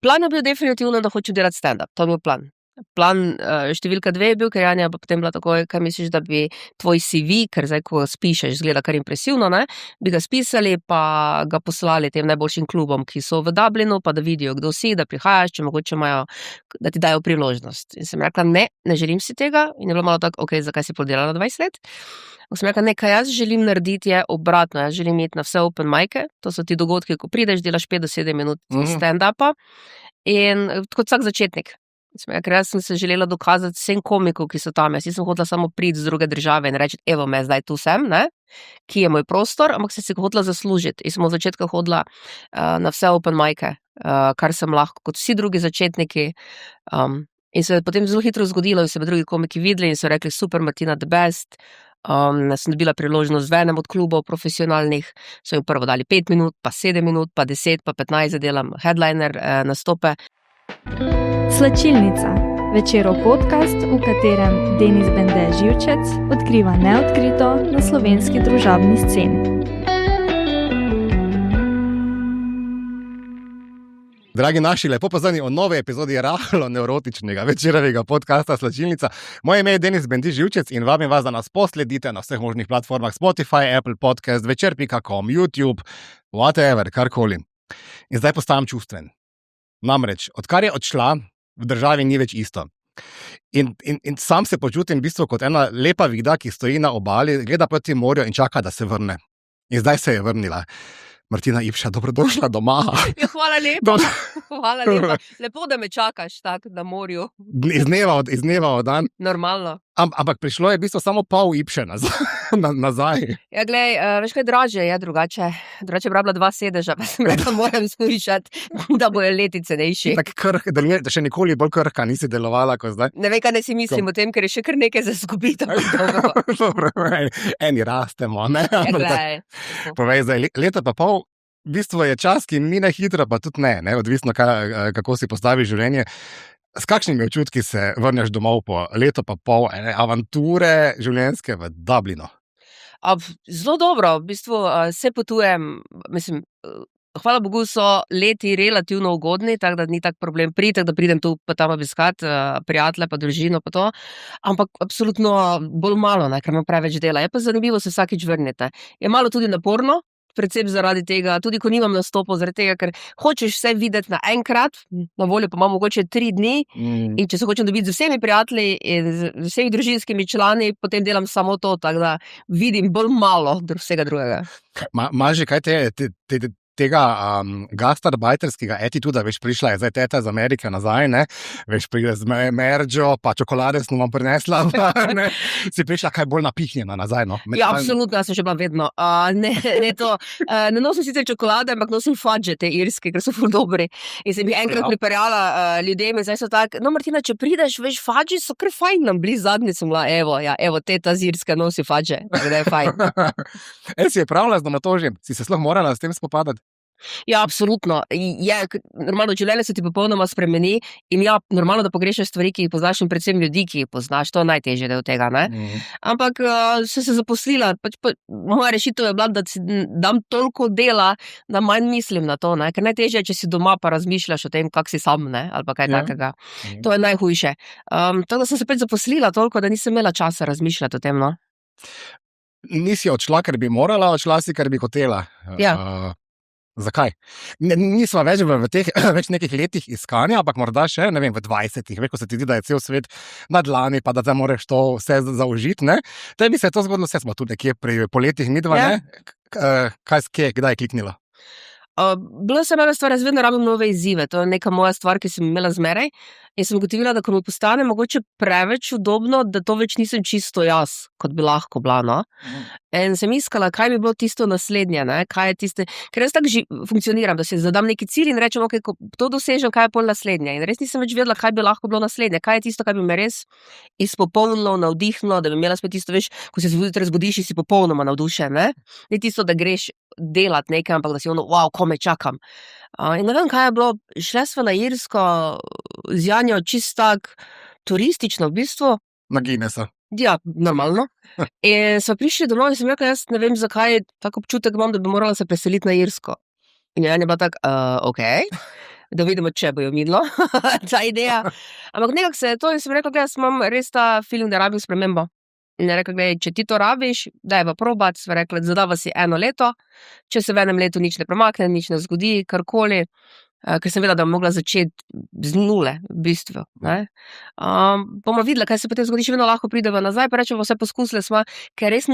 Plan je bil definitivno, da hočem delati stand-up. To je bil plan. Plan številka 2 je bil, ker Janja pa potem bila takoj, kaj misliš, da bi tvoj CV, ker zdaj, ko spišeš, zgleda kar impresivno, ne, bi ga spisali pa ga poslali tem najboljšim klubom, ki so v Dublinu, pa da vidijo, kdo si, da prihajaš, če mogoče imajo, da ti dajo priložnost. In sem rekla, ne želim si tega. In je bilo malo tako, ok, zakaj si podelala 20 let? Sem rekla, kaj jaz želim narediti je obratno, jaz želim iti na vse open mike, to so ti dogodki, ko prideš, delaš 5 do 7 minut stand-upa in kot vsak začetnik. Ker jaz sem se želela dokazati vsem komikov, ki so tam. Jaz sem hotela samo priti z druge države in reči, evo me, zdaj tu sem, ne? Ki je moj prostor, ampak sem si ga hotela zaslužiti. In sem od začetka hodila na vse open mike, kar sem lahko, kot vsi drugi začetniki. In se je potem zelo hitro zgodilo, in se me drugi komiki videli in so rekli, super, Martina, the best. Sem dobila priložnost v enem od klubov profesionalnih, so jim prvo dali 5 minut, pa 7 minut, pa 10, pa 15, delam headliner nastope. Slačilnica, večerov podcast, v katerem Denis Bende Živčec odkriva neodkrito na slovenski družabni sceni. Dragi naši, lepo pozdravljeni v novi epizodi rahlo nevrotičnega večerovega podcasta Slačilnica. Moje ime je Denis Bende Živčec in vabim vas, da nas posledite na vseh možnih platformah Spotify, Apple Podcast, večer.com, YouTube, whatever, karkoli. In zdaj postajam čustven. Namreč, odkar je odšla, v državi ni več isto. In sam se počutim v bistvu kot ena lepa vida, ki stoji na obali, gleda proti morju in čaka, da se vrne. In zdaj se je vrnila. Martina Ipša, dobrodošla doma. Ja, hvala lepa. Hvala lepa. Lepo, da me čakaš tak na morju. Iz dneva v dan. Normalno. Ampak prišlo je v bistvu samo pol Ipše nazaj. Ja, glej, veš kaj, dražje je drugače. Drugače brabla 2 sedeža, pa sem rekla, moram zvišati, da bojo leti cenejši. Tak krh, da še nikoli bolj krhka nisi delovala kot zdaj. Ne vem, kaj ne si mislim o tem, ker je še kar nekaj za zgubiti. Dobro, eni rastemo, ne? Ja, glej. Povej zdaj, leto pa pol, v bistvu je čas, ki mine hitro, pa tudi ne, odvisno kako si postaviš življenje. S kakšnimi občutki se vrneš domov po leto pa pol ene avanture življenjske v Dublinu? Zelo dobro, v bistvu se potujem, mislim, hvala Bogu so leti relativno ugodni, tako da ni tak problem priti, da pridem tu pa tam obiskat prijatelje pa družino pa to, ampak absolutno bolj malo, ker imam preveč dela. Je pa zanimivo, se vsakič vrnete. Je malo tudi naporno, predvsem zaradi tega, tudi ko nimam nastopov, zaradi tega, ker hočeš vse videti naenkrat, na voljo pa imam mogoče 3 dni in če se hočem dobiti z vsemi prijatelji in z vsemi družinskimi člani, potem delam samo to, tako da vidim bolj malo vsega drugega. Maži, kaj tega gastarbajterskega attituda, veš, prišla je zdaj teta z Amerike nazaj, ne, veš, pride z merdžo, pa čokolade sem vam prinesla, ne, si prišla kaj bolj napihnjena nazaj, no. Ja, absolutno, jaz sem še bila vedno, ne to, ne nosim sicer čokolade, ampak nosim fadže te irske, ker so ful dobri in sem jih enkrat pripeljala ljudem in zdaj so tak, no Martina, če prideš, veš, fadži so kar fajn, nam blizu zadnji sem bila, evo, teta z Irske nosi fadže, tako da je fajn. Si je pravila z domatožjem, si se sploh morala s tem spopadati? Ja, absolutno. Normalno življenje se ti popolnoma spremeni in ja, normalno, da pogrešaš stvari, ki jih poznaš in predvsem ljudi, ki jih poznaš, to je najtežje del tega, ne? Ampak sem se zaposlila, moja rešitev je bila, da si dam toliko dela, da manj mislim na to, ne? Ker najtežje je, če si doma pa razmišljaš o tem, kak si sam, ne? Ali pa kaj takega. To je najhujše. Tako da sem se zaposlila toliko, da nisem imela časa razmišljati o tem, no? Nisi odšla, ker bi morala, odšla si, ker bi hotela. Ja. Zakaj? Nisva več v teh več nekih letih iskanja, ampak morda še, ne vem, v 20-ih, ko se ti zdi, da je cel svet na dlani, pa da zdaj moraš to vse zaužiti, ne? Tebi se je to zgodilo, vse smo tudi nekje pri poletih midva, ne? Kdaj je kliknila? Bila sem ena stvar, jaz vedno rabim nove izzive, to je neka moja stvar, ki sem imela zmeraj in sem ugotovila, da ko mi postane mogoče preveč udobno, da to več nisem čisto jaz, kot bi lahko bila, no. In sem iskala, kaj bi bilo tisto naslednje, ne, kaj je tiste, ker jaz tako funkcioniram, da si zadam neki cilj in rečem, ok, ko to dosežem, kaj je pol naslednje in res nisem več vedela, kaj bi lahko bilo naslednje, kaj je tisto, kaj bi me res izpopolnilo, navdihnilo, da bi imela spet tisto, veš, ko se zbudiš in si popolnoma navdušen, ne, ni tisto, da greš delati nekaj, ampak da si ono, wow, ko me čakam. In ne vem, kaj je bilo, šla sva na Irsko z Janjo čist tak turistično v bistvu. Na Guinnessa. Ja, normalno. In sva prišli domov in sem rekla, jaz ne vem, zakaj tak občutek imam, da bi morala se preseliti na Irsko. In Janja je bila tak, ok. da vidimo, če bo jo minilo, ta ideja. Ampak nekako se je to in sem rekla, jaz imam res ta feeling, da rabim spremembo. In je rekla, če ti to rabiš, daj pa probat, sva rekla, zadava si 1 leto, če se v 1 letu nič ne premakne, nič ne zgodi, karkoli, ker sem vedela, da bom mogla začeti z nule, v bistvu, ne. Bomo videla, kaj se potem zgodi, še vedno lahko prideva nazaj, pa rečemo, vse poskusile sva, ker res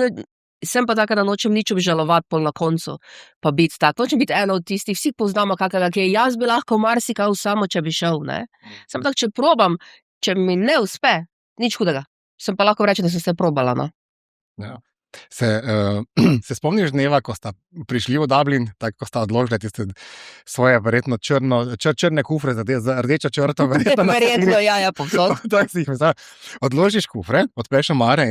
sem pa taka, da nočem nič obžalovati pol na koncu, pa biti tak, nočem biti ena od tistih, vsi poznamo kakega, ki je, jaz bi lahko marsikaj samo, če bi šel, ne. Sem tak, če probam, če mi ne uspe, nič hudega. Sem pa lahko reči, da sem se probala, no. Ja. Se spomniš dneva, ko sta prišli v Dublin, tako ko sta odložili tiste svoje verjetno črne kufre z rdečo črto? Verjetno, ja, povsod. Odložiš kufre, odpreš omare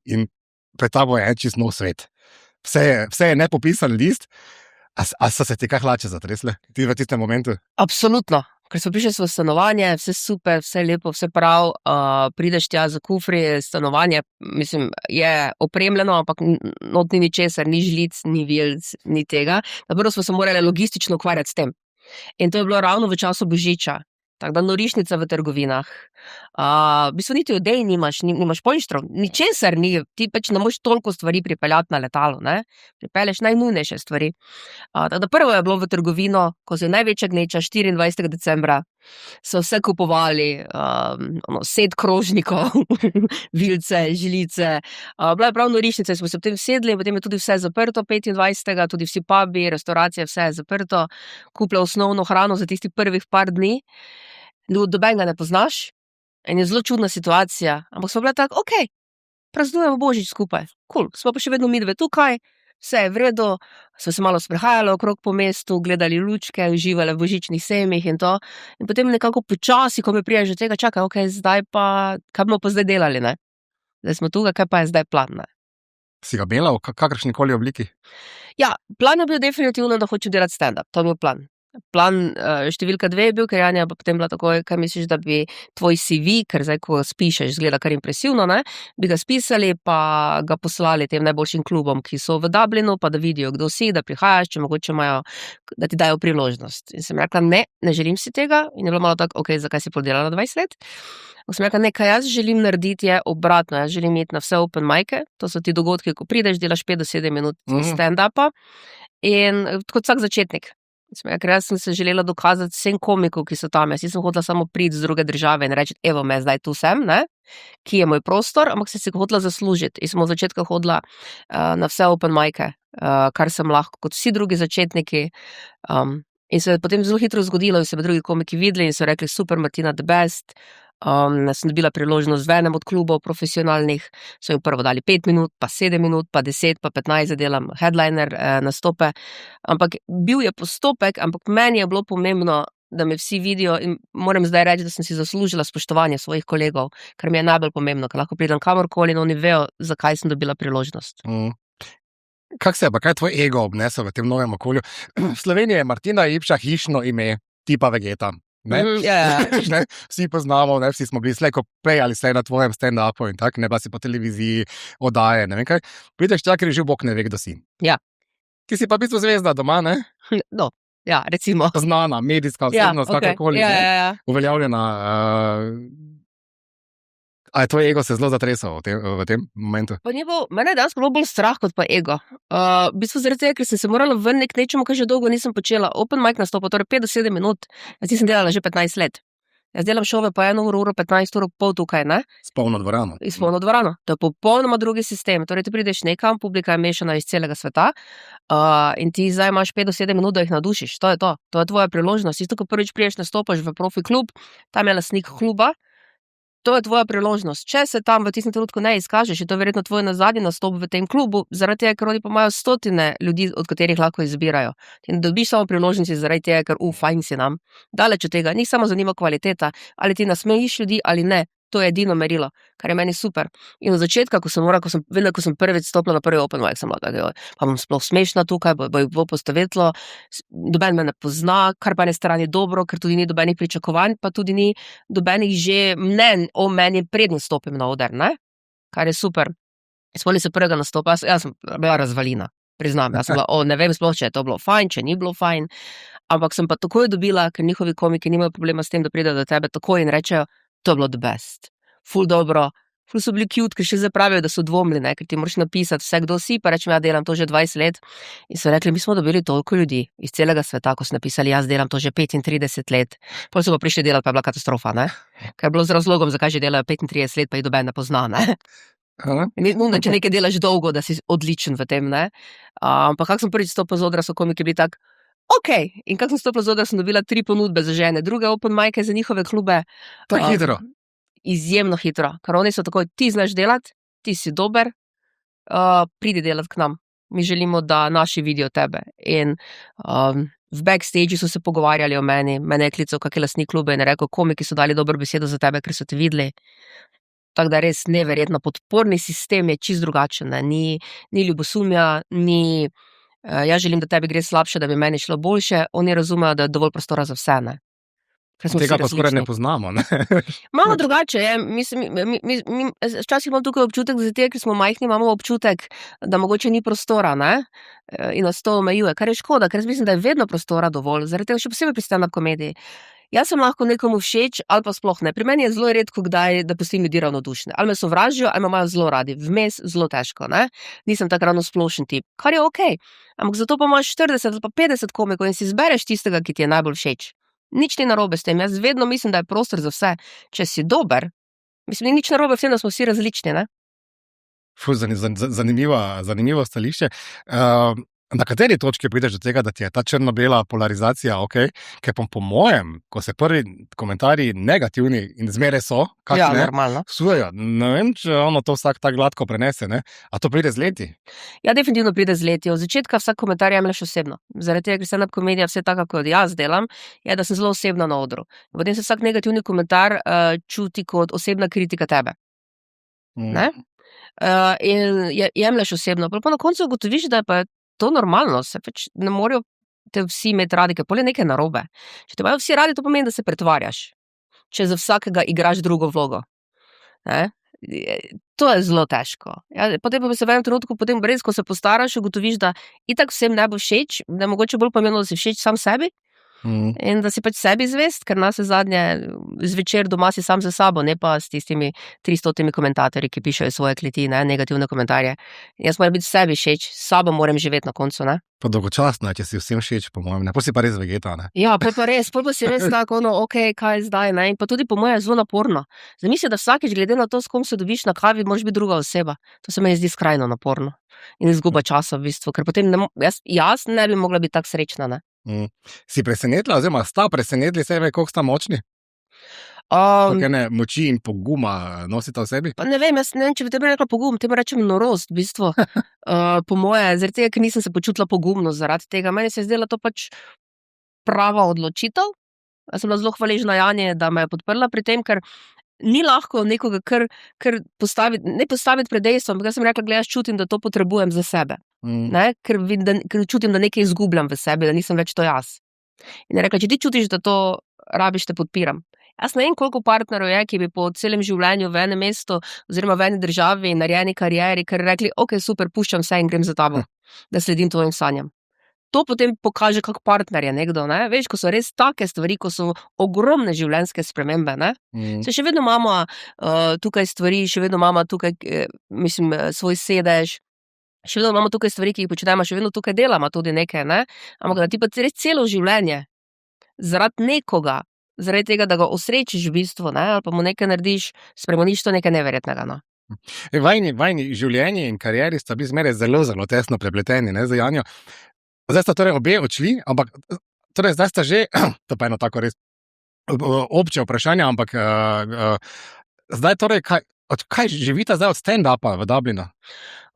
in pred tabo je čist nov svet. Vse je nepopisan list. A so se ti kaj hlače zatresle ti v tistem momentu? Absolutno. Ker smo prišli v stanovanje, vse super, vse lepo, vse prav, prideš tja za kufri, stanovanje, mislim, je opremljeno, ampak not ni ničesar, ni žlic, ni vilc, ni tega. Prvo smo se morali logistično ukvarjati s tem. In to je bilo ravno v času Božiča. Tako da norišnica v trgovinah. V bistvu niti odej nimaš poštrov, ničesar ni, ti pač ne moš toliko stvari pripeljati na letalo, ne? Pripelješ najnujnejše stvari. Tako da prvo je bilo v trgovino, ko se je največja gneča, 24. decembra, so vse kupovali, set krožnikov, vilce, žlice, bila je prav norišnica, smo se potem sedli in potem je tudi vse zaprto 25. tudi vsi pubi, restauracije, vse je zaprto, kupila osnovno hrano za tistih prvih par dni. Dobenega ne poznaš in je zelo čudna situacija, ampak smo bila tako, okej, praznujemo Božič skupaj, cool, smo pa še vedno midve tukaj, vse je v redu, smo se malo sprehajali okrog po mestu, gledali lučke, uživali v božičnih sejmih in to, in potem nekako počasi, ko mi priješ do tega, čakaj, okej, zdaj pa, kaj bomo pa zdaj delali, ne? Zdaj smo tukaj, kaj pa je zdaj plan, ne? Si ga imela v kakršnikoli obliki? Ja, plan je bil definitivno, da hočem delati stand-up, to je bil plan. Plan številka 2 je bil, ker Janja pa potem bila takoj, kaj misliš, da bi tvoj CV, ker zdaj, ko spišeš, zgleda kar impresivno, ne, bi ga spisali pa ga poslali tem najboljšim klubom, ki so v Dublinu, pa da vidijo, kdo si, da prihajaš, če mogoče imajo, da ti dajo priložnost. In sem rekla, ne želim si tega, in je bilo malo tako, okej, zakaj si podelala 20 let? In sem rekla, ne, kaj jaz želim narediti je obratno, jaz želim iti na vse open mike, to so ti dogodki, ko prideš, delaš 5 do 7 minut stand-upa in kot vsak začetnik. Ker jaz sem se želela dokazati vsem komikov, ki so tam, jaz nisem hotela samo priti z druge države in reči, evo me, zdaj tu sem, ne, ki je moj prostor, ampak sem se hotela zaslužiti in sem od začetka hodila na vse open mike, kar sem lahko, kot vsi drugi začetniki, in se je potem zelo hitro zgodilo in so me drugi komiki videli in so rekli, super, Martina, the best. Sem dobila priložnost v enem od klubov profesionalnih, so jim prvo dali 5 minut, pa 7 minut, pa 10, pa 15, delam headliner nastope, ampak bil je postopek, ampak meni je bilo pomembno, da me vsi vidijo in moram zdaj reči, da sem si zaslužila spoštovanje svojih kolegov, kar mi je najbolj pomembno, ker lahko pridem kamorkoli in oni vejo, zakaj sem dobila priložnost. Kak se je pa, kaj tvoj ego obnesel v tem novem okolju? V Sloveniji je Martina Ipša hišno ime, tipa Vegeta. Vsi poznamo, vsi smo bili slejko prej ali slej na tvojem stand-upu in tako, ne pa si po televiziji oddaje, ne vem kaj. Prideš tja, ker je že Bog ne ve, kdo si. Ja. Ki si pa v bistvu zvezda doma, ne? No, ja, recimo. Znana, medijska osebnost, kakorkoli, uveljavljena. A je tvoj ego se zelo zatresal v tem momentu? Mene je danes bilo bolj strah kot pa ego. V bistvu zaradi tega, ker sem se morala vrniti k nečemu, kar že dolgo nisem počela. Open mic nastopa, torej 5 do 7 minut. Jaz nisem delala že 15 let. Jaz delam šove po 1 uro, 15 ur pol tukaj, ne? S polno dvorano. S polno dvorano. To je popolnoma drugi sistem. Torej ti prideš nekam, publika je mešana iz celega sveta in ti zdaj imaš 5 do 7 minut, da jih nadušiš. To je to. To je tvoja priložnost. Isto, ko prvič priješ nastopaš v profi klub, tam je lastnik kluba. To je tvoja priložnost. Če se tam v tistem trenutku ne izkažeš, je to verjetno tvoj nazadnji nastop v tem klubu, zaradi tega, ker oni pa imajo stotine ljudi, od katerih lahko izbirajo. Ti ne dobiš samo priložnosti zaradi tega, ker fajn si nam. Daleč od tega, njih samo zanima kvaliteta, ali ti nasmejiš ljudi ali ne. To je edino merilo, kar je meni super. In od začetka, ko sem prvič stopila na prvi open mic, sem bila tako, pa bom sploh smešna tukaj, bo postavetlo, doben me ne pozna, kar pa ene strani dobro, ker tudi ni dobenih pričakovanj, pa tudi ni dobenih že mnenj o meni prednji stopim na oder, ne? Kar je super. Spomnim se prvega nastopa, jaz sem bila razvalina, priznam, jaz sem bila, ne vem sploh, če je to bilo fajn, če ni bilo fajn, ampak sem pa takoj dobila, ker njihovi komiki nimajo problema s tem, da pridejo do tebe takoj in rečejo, to je bilo the best. Ful dobro, ful so bili cute, ker še zdaj pravijo, da so dvomili, ne, ker ti moraš napisati vse, kdo si, pa rečem, ja delam to že 20 let. In so rekli, mi smo dobili toliko ljudi iz celega sveta, ko so napisali, jaz delam to že 35 let. Potem so pa prišli delati, pa je bila katastrofa, ne. Ker je bilo z razlogom, zakaj že delajo 35 let, pa jih noben ne pozna, ne. Ni nujno, če nekaj delaš dolgo, da si odličen v tem, ne. Ampak kak sem prvič stopila z odra, so komiki bili tak, okej. In kak sem stopila z odra, sem dobila 3 ponudbe za žene, druge open mike za njihove klube. Tako hitro. Izjemno hitro, ker oni so takoj, ti znaš delati, ti si dober, pridi delati k nam. Mi želimo, da naši vidijo tebe. In v backstage so se pogovarjali o meni, mene je klical kakšen lastnik kluba in je rekel, komiki so dali dobro besedo za tebe, ker so te videli. Tako da res neverjetno, podporni sistem je čist drugačen, ne? Ni ljubosumja, ni jaz želim, da tebi gre slabše, da bi meni šlo boljše, oni razumejo, da je dovolj prostora za vse, ne. Tega pa skoraj ne poznamo, ne. Malo drugače je, včasih imam tukaj občutek, zato ker smo majhni, imamo občutek, da mogoče ni prostora, ne, in nas to omejuje, kar je škoda, ker jaz mislim, da je vedno prostora dovolj, zaradi tega še posebej pri stand-up komediji. Jaz sem lahko nekomu všeč, ali pa sploh ne. Pri meni je zelo redko kdaj, da pustim ljudi ravnodušne. Ali me sovražijo, ali me imajo zelo radi. Vmes zelo težko, ne. Nisem tak ravno splošen tip, kar je okej. Ampak zato pa imaš 40 ali pa 50 komikov in si izbereš tistega, ki ti je najbolj všeč. Nič ni narobe s tem, jaz vedno mislim, da je prostor za vse. Če si dober, mislim, ni nič narobe v tem, da smo vsi različni, ne? Zanimivo stališče. Na kateri točki prideš do tega, da ti je ta črno-bela polarizacija okej? Ker po mojem, ko se prvi komentarji negativni in zmeraj so, normalno. Psujejo, ne vem, če ono to vsak tak gladko prenese, ne? A to pride z leti? Ja, definitivno pride z leti. Od začetka vsak komentar jemlješ osebno. Zaradi tega, ker stand-up komedija vse tako, kot jaz delam, je, da sem zelo osebna na odru. Potem se vsak negativni komentar čuti kot osebna kritika tebe. Ne? In jemlješ osebno. Pa na koncu ugotoviš, da je pa to normalno, se pač ne morajo te vsi imeti radi, ker pol je nekaj narobe. Če te imajo vsi radi, to pomeni, da se pretvarjaš. Če za vsakega igraš drugo vlogo. Ne? To je zelo težko. Ja, potem pa se v enem trenutku, potem res, ko se postaraš, ugotoviš, da itak vsem ne bo všeč, da je mogoče bolj pomembno, da si všeč sam sebi. In da si pač sebi zvest, ker nas je zadnje zvečer doma si sam za sabo, ne pa s tistimi 300 komentatorji, ki pišejo svoje kleti, ne, negativne komentarje. Jaz moram biti sebi všeč, s sabo moram živeti na koncu, ne. Pa dolgočasno je, če si vsem všeč, po mojem, ne, pa si pa res vegeta, ne. Ja, pa si res tako, okej, kaj zdaj, ne, in pa tudi po mojem je zelo naporno. Zamisli, da vsakič glede na to, s kom se dobiš na kavi, moraš biti druga oseba. To se meni zdi skrajno naporno. In izguba časa v bistvu, ker potem jaz ne bi mogla biti tako srečna, ne. Si presenetila, oziroma sta presenetili sebe, koliko sta močni? Kakšne moči in poguma nosita v sebi? Pa ne vem, jaz ne vem, če bi tebi rekla pogum, temu rečem norost, v bistvu. Po moje, zaradi tega, ker nisem se počutila pogumno zaradi tega. Meni se je zdela to pač prava odločitev. Jaz sem bila zelo hvaležna Janje, da me je podprla pri tem, ker ni lahko nekoga kar postaviti pred dejstvom, ampak jaz sem rekla, glej, jaz čutim, da to potrebujem za sebe. Ne? Ker čutim, da nekaj izgubljam v sebi, da nisem več to jaz. In je rekla, če ti čutiš, da to rabiš, te podpiram. Jaz ne vem, koliko partnerov je, ki bi po celem življenju v enem mestu oziroma v eni državi narejeni karieri, ker rekli, okej, super, puščam vse in grem za tabo, da sledim tvojim sanjam. To potem pokaže, kak partner je nekdo, ne? Veš, ko so res take stvari, ko so ogromne življenjske spremembe, ne? Se še vedno imamo tukaj stvari, še vedno imamo tukaj, svoj sedež, še vedno imamo tukaj stvari, ki jih počnemo, še vedno tukaj delamo tudi nekaj, ne? Ampak da ti pa res celo življenje zaradi nekoga, zaradi tega, da ga osrečiš v bistvu, ne? Ali pa mu nekaj narediš, spremeniš to nekaj neverjetnega, no? Vajni življenje in karieri sta bili zmeraj zelo, zelo tesno prepleteni, ne, za Janjo. Zdaj sta torej obe odšli, ampak torej zdaj sta že, to pa eno tako res obče vprašanje, ampak zdaj torej, kaj živita zdaj od stand-upa v Dublinu?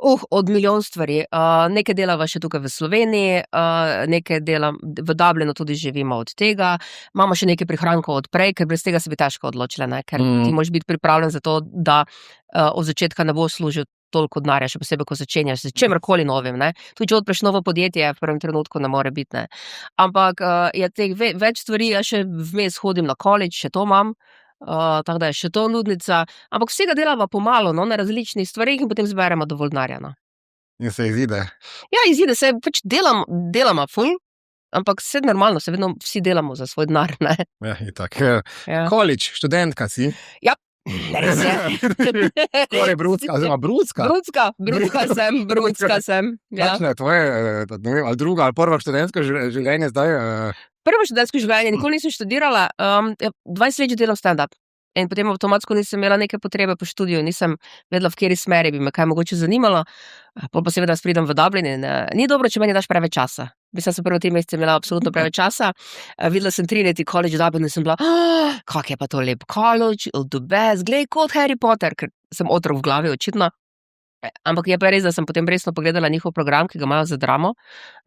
Od milijon stvari. Nekaj delava še tukaj v Sloveniji, nekaj delam v Dublinu, tudi živimo od tega. Imamo še nekaj prihrankov od prej, ker brez tega se bi težko odločila, ne? Ker ti moraš biti pripravljen za to, da od začetka ne bo služil toliko denarja, še posebej, ko začenjaš s čemerkoli novim, ne. Tudi če odpreš novo podjetje, v prvem trenutku ne more biti, ne. Ampak je teh več stvari, jaz še vmes hodim na college, še to imam, tako da je še to nudnica, ampak vsega delava pomalo, no, na različnih stvarih in potem zberemo dovolj denarja, no. In se izide? Ja, izide se, pač delamo ful, ampak vse normalno, se vedno vsi delamo za svoj denar, ne? Ja, itak. Ja. College, študentka si. Ja, res je. Torej, brudska, oziroma brudska. Brudska sem. Ja. Kakšno je tvoje, ne vem, ali druga, ali prvo študentsko življenje zdaj? Prvo študentsko življenje, nikoli nisem študirala, 20 let že delam stand-up. In potem avtomatsko nisem imela neke potrebe po študiju, nisem vedela, v kateri smeri bi me kaj mogoče zanimalo. Pol pa seveda pridem v Dublin in ni dobro, če meni daš preveč časa. Mislim, da sem prvo 3 mesece imela absolutno preveč časa. Videla sem 3 leti college Dublin in sem bila, kak je pa to lep college, the best, glej kot Harry Potter, ker sem otrok v glavi očitno. Ampak je pa res, da sem potem resno pogledala njihov program, ki ga imajo za dramo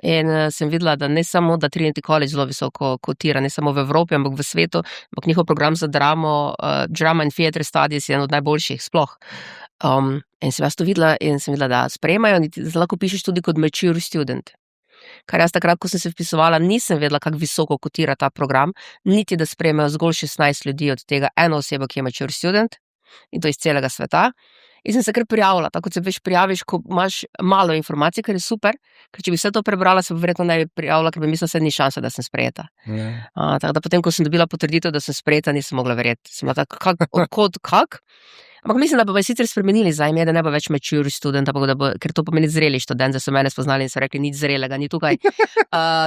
in sem videla, da ne samo, da Trinity College zelo visoko kotira, ne samo v Evropi, ampak v svetu, ampak njihov program za dramo, Drama and Theatre Studies je en od najboljših sploh. In sem jaz to videla in sem videla, da sprejemajo, lahko pišeš tudi kot mature student. Kar jaz takrat, ko sem se vpisovala, nisem vedela, kako visoko kotira ta program, niti da sprejemajo zgolj 16 ljudi, od tega eno osebo, ki je mature student, in to iz celega sveta. In sem se kar prijavila, tako kot se veš prijaviš, ko imaš malo informacij, kar je super, ker če bi vse to prebrala, se verjetno ne bi prijavila, ker bi mislila, da ni šanse, da sem sprejeta. Tako da potem, ko sem dobila potrditev, da sem sprejeta, nisem mogla verjeti. Sem bila tako, kak? Ampak mislim, da bo sicer spremenili za ime, da ne bo več mature student, ker to pomeni zreli študent, da so mene spoznali in so rekli, nič zrelega, ni tukaj.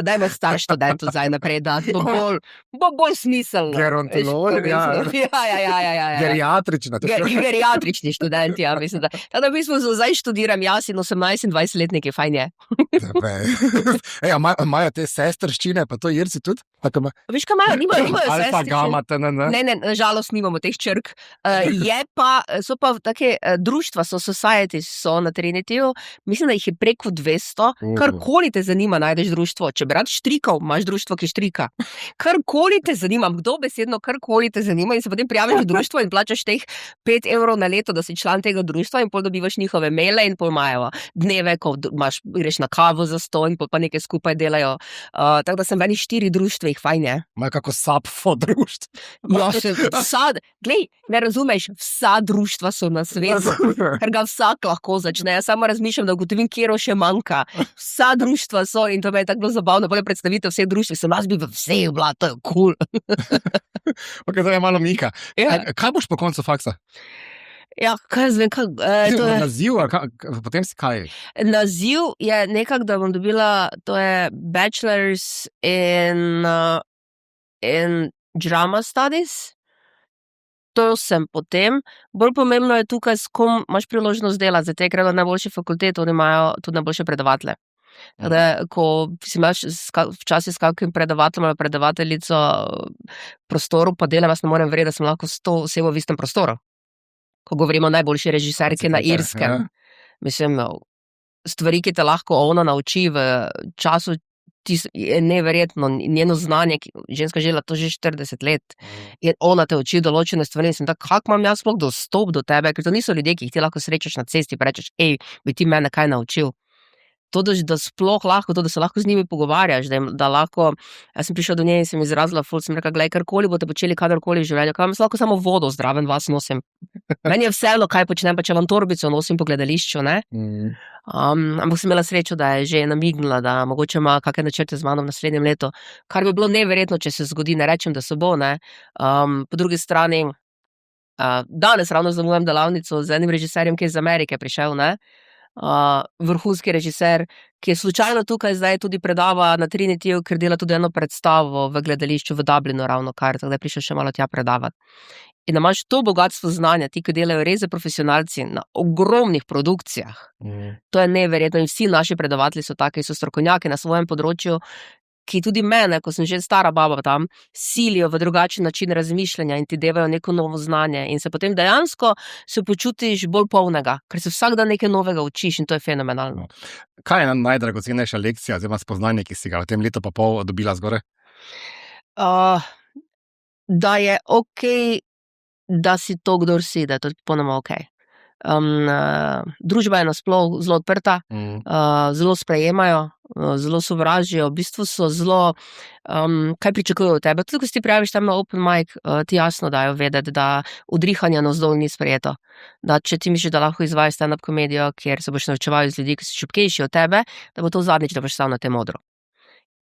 Dajmo star študentu zdaj naprej, da bo bolj smiselno. Gerontolog, ja. Ja. Geriatrična. Geriatrični študenti, ja, mislim, da. Tako da v bistvu zdaj študiram jaz in 18 in 20-letniki, fajn je. Imajo te sestrščine, pa to Irci tudi? Veš, kaj imajo? Nimajo Alfa, sestričen. gama, Ne, nažalost nimamo teh črk. So pa take društva, societies so na Trinityju, mislim, da jih je preko 200, karkoli te zanima, najdeš društvo. Če bi rad štrikal, imaš društvo, ki štrika. Karkoli te zanima, kdo besedno, karkoli te zanima in se potem prijaviš v društvo in plačaš teh 5 evrov na leto, da si član tega društva in pol dobivaš njihove maile in pol imajo dneve, ko greš na kavo za ston, pol pa nekaj skupaj delajo. Tako da sem v enih 4 društvih, fajn je. Imajo kako sapfo društvo. Ja, glej, ne razumeš, vsa društva so na svetu, ker ga vsak lahko začne. Jaz samo razmišljam, da ugotovim, kjero še manjka. Vsa društva so in to me je tako bilo zabavno, bolje predstavitev vseh društv, sem jaz bi v vseh bila, to je cool. Ok, to je malo Mika. Ja. Kaj boš po koncu faksa? Ja, kaj zvem, to je... Naziv, potem si kaj? Naziv je nekako, da bom dobila, to je Bachelor's in Drama Studies. To sem potem. Bolj pomembno je tukaj, s kom imaš priložnost delati, zato ker na najboljše fakultete, oni imajo tudi najboljše predavatelje. Tako, ko si imaš včasih s kakšnim predavateljem ali predavateljico prostoru, pa delam, jaz ne morem verjeti, da sem lahko s to osebo v istem prostoru. Ko govorimo o najboljši režiserki na Irskem. Mislim, stvari, ki te lahko ona nauči v času, je neverjetno, njeno znanje, ženska žela to že 40 let, in ona te uči določene stvari in sem tako, kako imam jaz sploh dostop do tebe, ker to niso ljudje, ki jih ti lahko srečaš na cesti pa rečeš, bi ti mene kaj naučil. To, da sploh lahko, to, da se lahko z njimi pogovarjaš, da lahko, jaz sem prišel do nje in sem izrazila ful, sem rekla, glej, karkoli boste počeli, kadarkoli v življenju, kaj vam lahko samo vodo zdraven vas nosim. Meni je vseeno, kaj počnem, pa če vam torbico nosim po gledališču, ne? Ampak sem imela srečo, da je že namignila, da mogoče ima kakšne načrte z mano v naslednjem letu, kar bi bilo neverjetno, če se zgodi, ne rečem, da se bo, ne. Po drugi strani, danes ravno zamujem delavnico z enim režiserjem, ki je iz Amerike prišel, ne. Vrhunski režiser, ki je slučajno tukaj zdaj tudi predava na Trinityju, ker dela tudi eno predstavo v gledališču v Dublinu ravno kar, tako da je prišel še malo tja predavati. In imaš to bogatstvo znanja, ti, ki delajo res profesionalci na ogromnih produkcijah. To je neverjetno in vsi naši predavatelji so taki, so strokovnjaki na svojem področju, ki tudi mene, ko sem že stara baba tam, silijo v drugačen način razmišljanja in ti devajo neko novo znanje in se potem dejansko se počutiš bolj polnega, ker se vsak dan nekaj novega učiš in to je fenomenalno. Kaj je najdragocenejša lekcija oziroma spoznanje, ki si ga v tem letu pa pol dobila zgoraj? Da je okej, da si to, kdor si, da je to ponoma okej. Družba je nasploh zelo odprta, zelo sprejemajo, zelo sovražijo, v bistvu so zelo, kaj pričakujejo od tebe. Tudi, ko si ti prijaviš tam na open mic, ti jasno dajo vedeti, da udrihanje navzdol ni sprejeto. Da če ti misliš, da lahko izvajaš stand-up komedijo, kjer se boš naučeval iz ljudi, ki so šibkejši od tebe, da bo to zadnjič, da boš stal na tem odru.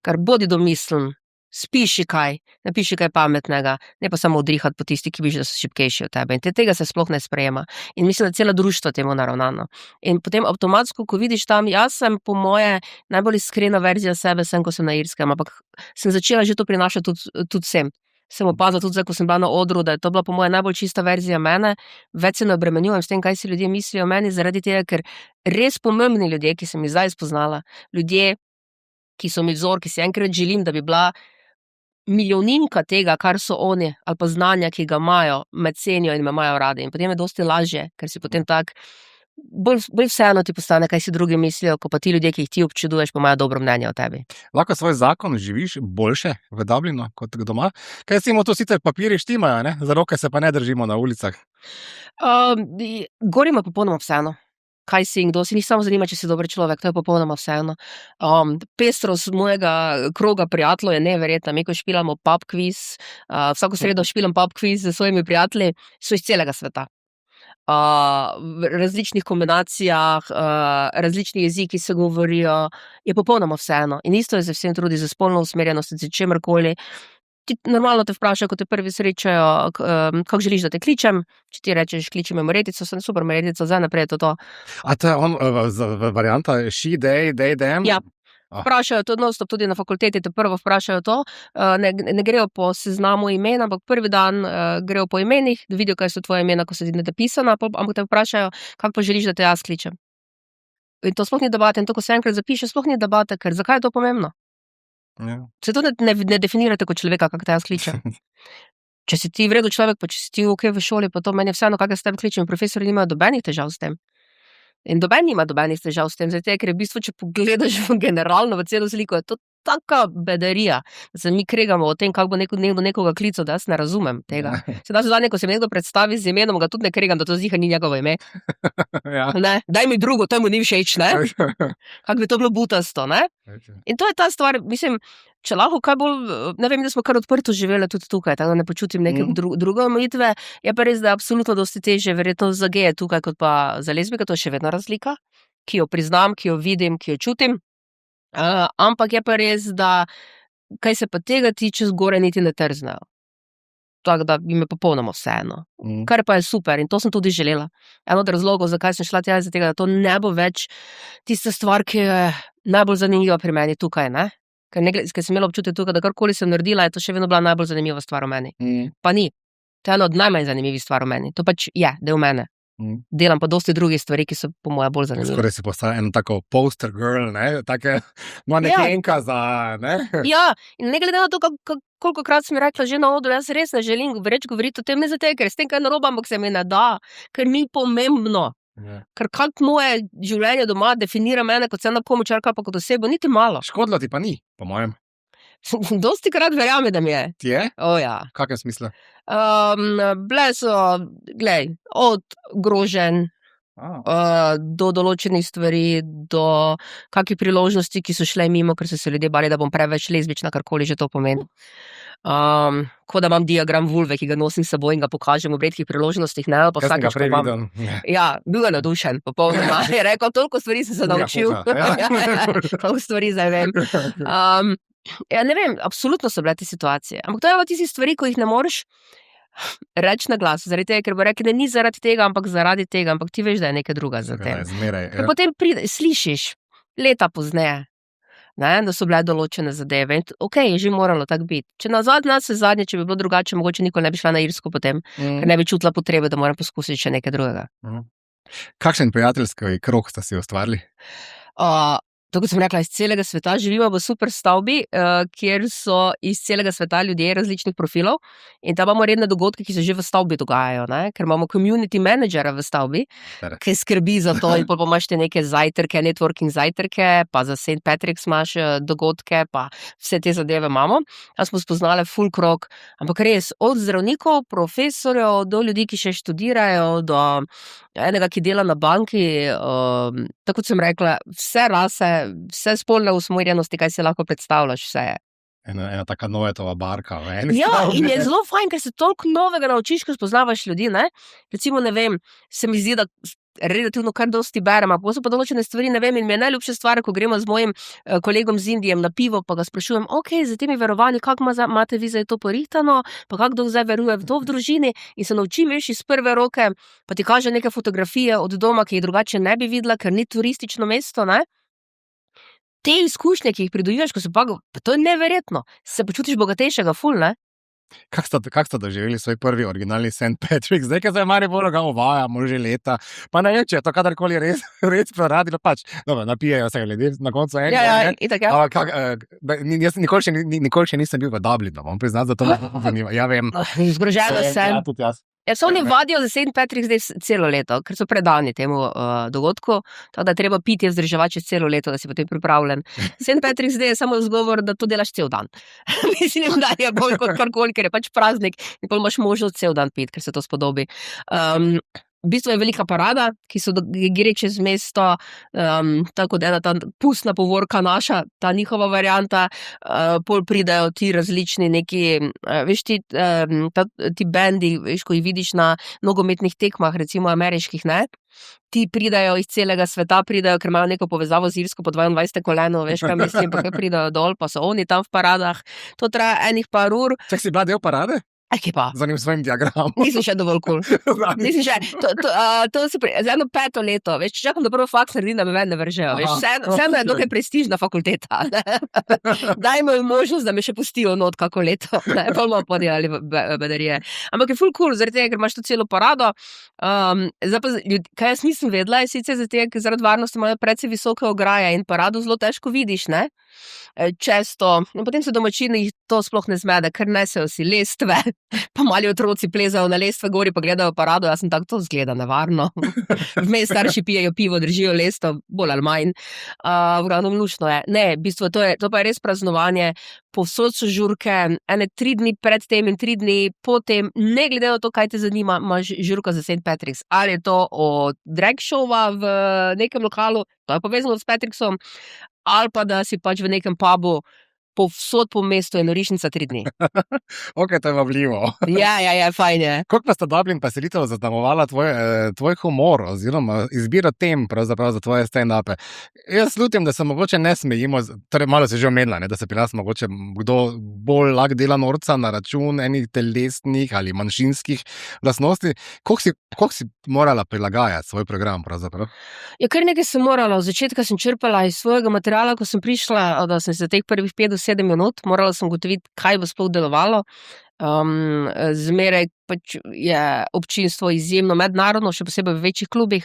Ker bodi domislen, spiši kaj, napiši kaj pametnega, ne pa samo odrihati po tisti, ki vidiš, da so šibkejši od tebe. In tega se sploh ne sprejema. In mislim, da cela društva temu naravnano. In potem avtomatsko, ko vidiš tam, jaz sem po moje najbolj iskrena verzija sebe, ko sem na Irskem, ampak sem začela že to prinašati tudi sem. Sem opazila tudi zdaj, ko sem bila na odru, da je to bila po moje najbolj čista verzija mene, več se ne obremenjujem s tem, kaj si ljudje mislijo o meni, zaradi tega, ker res pomembni ljudje, ki sem jih zdaj spoznala, ljudje, ki so mi vzor, ki si enkrat želim, da bi bila milijoninka tega, kar so oni, ali pa znanja, ki ga imajo, me cenijo in me imajo radi. In potem je dosti lažje, ker si potem tak, bolj vseeno ti postane, kaj si drugi mislijo, ko pa ti ljudje, ki jih ti občuduješ, pa imajo dobro mnenje o tebi. Lahko svoj zakon živiš boljše v Dublinu kot doma? Kaj si to sicer papiri štimajo, ne? Za roke se pa ne držimo na ulicah. Gor ima popolnoma vseeno. Kaj si in kdo si, ni samo zanima, če si dober človek, to je popolnoma vseeno. Pestrost mojega kroga prijateljev je neverjetna. Mi, ko špilamo pub quiz, vsako sredo špilam pub quiz z svojimi prijatelji, so iz celega sveta. V različnih kombinacijah, različni jeziki se govorijo, je popolnoma vseeno. In isto je z vsem tudi za spolno usmerjenost, z čemerkoli. Ti normalno te vprašajo, ko te prvi srečajo, kako želiš, da te kličem. Če ti rečeš, kliči me Marjetica, sem super Marjetica, zdaj naprej je to. A to je varianta she, they, them? Ja. Vprašajo to non-stop, tudi na fakulteti te prvo vprašajo to. Ne grejo po seznamu imen, ampak prvi dan grejo po imenih, da vidijo, kaj so tvoje imena, ko so ti napisana, ampak te vprašajo, kako pa želiš, da te jaz kličem. In to sploh ni debate, in to, ko se enkrat zapiše, sploh ni debate, ker zakaj je to pomembno? Ja. Se to ne definirate kot človeka, kako te jaz kličem. Če si ti vredu človek, pa če si ti ok v šoli, pa to meni je vseeno, kako s tem kličem. Profesori nimajo dobenih težav s tem. In doben nima dobenih težav s tem, zato ker v bistvu, če pogledaš generalno v celo sliko, je to taka bedarija, da se mi kregamo o tem, kako bo nekdo nekoga klical, da jaz ne razumem tega. Sedaj zadnje, ko se mi nekdo predstavi z imenom, ga tudi ne kregam, da to ziha ni njegovo ime. Ja. Ne? Daj mi drugo, to mu ni všeč, ne? Kako bi to bilo butasto, ne? In to je ta stvar, mislim, če lahko kaj bolj, ne vem, da smo kar odprto živeli tudi tukaj, tako da ne počutim neke druge omejitve, je pa res, da je absolutno dosti težje, verjetno za geje tukaj, kot pa za lezbike, to je še vedno razlika, ki jo priznam, ki jo vidim, ki jo čutim. Ampak je pa res, da kaj se pa tega tiče, zgoraj niti ne trznajo. Tako da jim je popolnoma vseeno. Kar pa je super in to sem tudi želela. Eno od razlogov, zakaj sem šla tja, je tega, da to ne bo več tista stvar, ki je najbolj zanimiva pri meni tukaj, ne? Ker sem imela občutek tukaj, da karkoli sem naredila, je to še vedno bila najbolj zanimiva stvar o meni. Pa ni. To je ena od najmanj zanimivih stvar o meni. To pač je del mene. Delam pa dosti drugih stvari, ki so po moje bolj zanimive. Skoraj si postala eno tako poster girl, ne? Take manekenka za, ne? Ja, in ne glede na to, kolikokrat sem rekla že na odru, jaz res ne želim več govoriti o tem, ne zato, ker s tem kaj narobe, ampak se mi ne da, ker ni pomembno. Ja. Ker kako moje življenje doma definira mene kot ena pomočarka, pa kot osebo, niti malo. Škodilo ti pa ni, po mojem. Dosti krat verjame, da mi je. Ti je? Ja. V kakšnem smislu? Bile so, glej, od groženj do določenih stvari, do kakih priložnosti, ki so šle mimo, ker so se ljudje bali, da bom preveč lezbična, karkoli že to pomeni. Ko da imam diagram vulve, ki ga nosim s seboj in ga pokažem v redkih priložnostih, ne, pa vsakeč ko imam. Ja, bil je navdušen, popolnoma. Je rekel, toliko stvari sem se naučil. Toliko stvari zdaj vem. Ja, ne vem, absolutno so bile te situacije. Ampak to je tisti stvari, ko jih ne moreš reči na glas, zaradi tega, ker bo rekel, da ni zaradi tega, ampak zaradi tega, ampak ti veš, da je nekaj druga za tem. Zmeraj. Potem slišiš leta pozneje, ne, da so bile določene zadeve. Ok, je že moralo tako biti. Če zadnje, če bi bilo drugače, mogoče nikoli ne bi šla na Irsko potem, ker ne bi čutila potrebe, da moram poskusiti še nekaj drugega. Kakšen prijateljski krog sta si ustvarili? Tako kot sem rekla, iz celega sveta živimo v super stavbi, kjer so iz celega sveta ljudje različnih profilov in tam imamo redne dogodke, ki se že v stavbi dogajajo, ne? Ker imamo community managera v stavbi, ki skrbi za to in potem imaš te neke zajtrke, networking zajtrke, pa za St. Patrick's imaš dogodke, pa vse te zadeve imamo. Tam smo spoznali full krog, ampak res, od zdravnikov, profesorjev, do ljudi, ki še študirajo, do enega, ki dela na banki, tako kot sem rekla, vse rase, vse spolne usmerjenosti, kaj si lahko predstavljaš, vse je. ena taka Noetova barka. V eni Ja, stavbi. in je zelo fajn, ker se toliko novega naučiš, ko spoznavaš ljudi, ne. Recimo, ne vem, se mi zdi, da relativno kar dosti berem, a potem so pa določene stvari, ne vem, in mi je najljubša stvar, ko gremo z mojim kolegom z Indijem na pivo, pa ga sprašujem, za temi verovanji, kako imate vi zdaj to porihtano, pa kako kdo zdaj veruje v to v družini, in se naučim, veš, iz prve roke, pa ti kaže neke fotografije od doma, ki jih drugače ne bi videla, ker ni turistično mesto, ne. Te izkušnje, ki jih pridobivš, ko se pa to je neverjetno, se počutiš bogatejšega ful, ne. Kak ste doživeli svoj prvi originalni St. Patrick? Zdaj, ker se Maribor ga uvajamo že leta, pa ne vem, če je to kadarkoli res proradilo, pač, dobro, napijejo se ljudje na koncu enega. Ja, itak, ja. Jaz nikoli še nisem bil v Dublinu, bom priznat, zato me zanima. Ja, vem. Zgrožena sem. Ja, tudi jaz. Ja, so oni vadijo za St. Patrick zdaj celo leto, ker so predani temu dogodku, tako da je treba piti vzdrževati čez celo leto, da si potem pripravljen. St. Patrick zdaj je samo izgovor, da to delaš cel dan. Mislim, da je bolj kot karkoli, ker je pač praznik in potem imaš možnost cel dan piti, ker se to spodobi. V bistvu je velika parada, ki gre čez mesto, tako da ena ta pustna povorka naša, ta njihova varianta, pol pridejo ti različni neki, veš ti bendi, veš, ko jih vidiš na nogometnih tekmah, recimo ameriških, ne? Ti pridajo iz celega sveta, pridajo, ker imajo neko povezavo z Irsko po 22. koleno, veš, kaj mislim, pa kaj pridajo dol, pa so oni tam v paradah. To traja enih par ur. Čak si bila del parade? Kje pa? Z onim svojim diagramom. Nisem še dovolj cool. Nisem še, to se za eno 5. leto, veš, če čakam, da prvo faks naredim, da me ven ne vržejo, veš, vseeno je dokaj prestižna fakulteta, ne. Dajmo jim možnost, da me še pustijo not kako leto, ne, pa bomo podelali bedarije. Ampak je ful cool, zaradi tega, ker imaš to celo parado, zdaj pa, kaj jaz nisem vedela, je sicer zaradi varnosti imajo precej visoke ograje in parado zelo težko vidiš, ne, često, in potem se domačini to sploh ne zmede, ker nesejo si lestve, pa mali otroci plezajo na lestve gori, pa gledajo parado, jaz sem tako, to zgleda nevarno. Vmes starši pijejo pivo, držijo lestev, bolj ali manj. V glavnem luštno je. Ne, v bistvu to pa je res praznovanje, povsod so žurke, ene 3 dni pred tem in 3 dni potem, ne glede na to, kaj te zanima, imaš žurko za St. Patrick's. Ali je to od drag showa v nekem lokalu, to je povezano s Patricksom, ali pa da si pač v nekem pubu, povsod po mestu je norišnica 3 dni. Ok, to je vabljivo. Ja, fajn je. Koliko pa sta Dublin pa selitev zaznamovala tvoj humor oziroma izbiro tem pravzaprav za tvoje stand-upe? Jaz slutim, da se mogoče ne smejimo, torej malo se že omenila, da se pri nas mogoče kdo bolj lahko dela norca na račun enih telesnih ali manjšinskih lastnosti. Koliko si morala prilagajati svoj program pravzaprav? Ja, kar nekaj sem morala. Od začetka sem črpala iz svojega materiala, ko sem prišla, da sem se teh prvih 5 do 7 minut, morala sem ugotoviti, kaj bo sploh delovalo. Zmeraj pač je občinstvo izjemno mednarodno, še posebej v večjih klubih,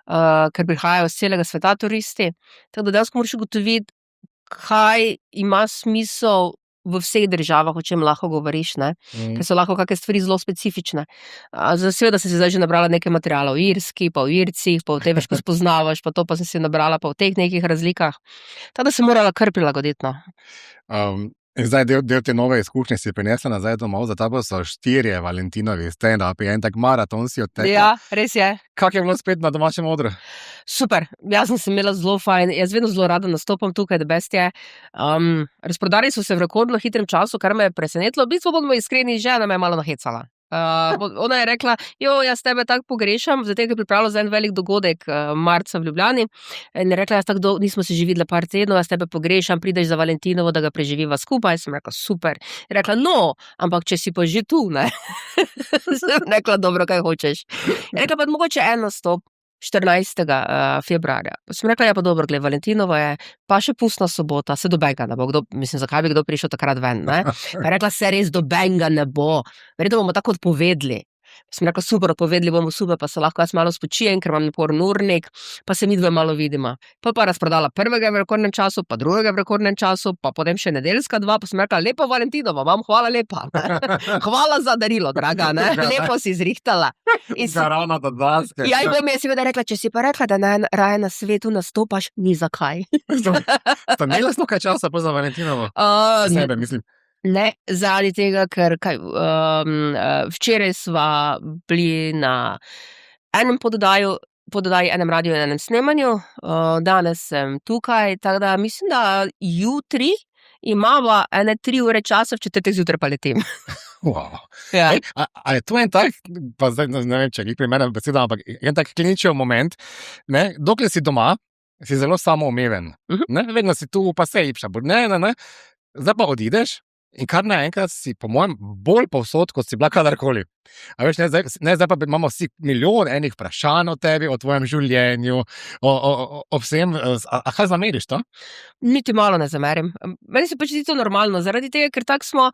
ker prihajajo z celega sveta turisti. Tako da dejansko moraš ugotoviti, kaj ima smisel v vseh državah, o čem lahko govoriš, ne? Ker so lahko kakšne stvari zelo specifične. Seveda sem si zdaj že nabrala nekaj materiala o Irski, pa o Ircih, pa o tem, ko spoznavaš, pa to pa sem si nabrala pa o teh nekih razlikah. Tako da sem morala kar prilagoditi, no. Zdaj del te nove izkušnje si prinesla nazaj domov, za tabo so 4 Valentinovi stand-upi, en tak maraton si odtekla. Ja, res je. Kako je bilo spet na domačem odru? Super, jaz sem se imela zelo fajn, jaz vedno zelo rada nastopam tukaj, the best je. Razprodali so se v rekordno hitrem času, kar me je presenetilo, v bistvu bomo iskreni, žena me je malo nahecala. Ona je rekla, jaz tebe tako pogrešam, zato je pripravila za en velik dogodek marca v Ljubljani in je rekla, jaz tako nismo se že videli par tednov, jaz tebe pogrešam, prideš za Valentinovo, da ga preživiva skupaj. Sem rekla, super. Je rekla, no, ampak če si pa že tu, ne. Sem rekla, dobro, kaj hočeš. Je rekla, pa mogoče en nastop 14. februarja. Sem rekla, pa dobro, gled, Valentinovo je, pa še pustna sobota, se do benga ne bo, zakaj bi kdo prišel takrat ven, ne? Je rekla, se res do benga ne bo, verjetno bomo tako odpovedli. Sem rekla, super, odpovedli bomo super, pa se lahko jaz malo spočijem, ker imam naporen urnik, pa se midve malo vidimo. Pa razprodala prvega v rekordnem času, pa drugega v rekordnem času, pa potem še nedeljska 2, pa sem rekla, lepo Valentinovo, vam hvala lepa. Hvala za darilo, draga, ne? Lepo si izrihtala. Ravno do daske. Ja, in bom jaz seveda rekla, če si pa rekla, da raje na svetu nastopaš, ni zakaj. Sta imela nekaj časa pa za Valentinovo? Sebe, mislim. Ne, zaradi tega, ker včeraj sva bili na enem pododaju, enem radiju in enem snemanju, danes sem tukaj, tako da mislim, da jutri imava ene 3 ure časa, v četrtek zjutraj pa letim. Wow. Ja. A je to en tak, pa zdaj ne vem, če je primerna beseda, ampak en tak kliničev moment, ne, dokler si doma, si zelo samoumeven, ne, vedno si tu, pa se ipša, ne, zdaj pa odideš in kar naenkrat si, po mojem, bolj povsod, kot si bila kadarkoli. A veš, zdaj pa imamo vsi milijon enih vprašanj o tebi, o tvojem življenju, o vsem, a kaj zameriš to? Niti malo ne zamerim. Meni se pač zdi to normalno, zaradi tega, ker tako smo,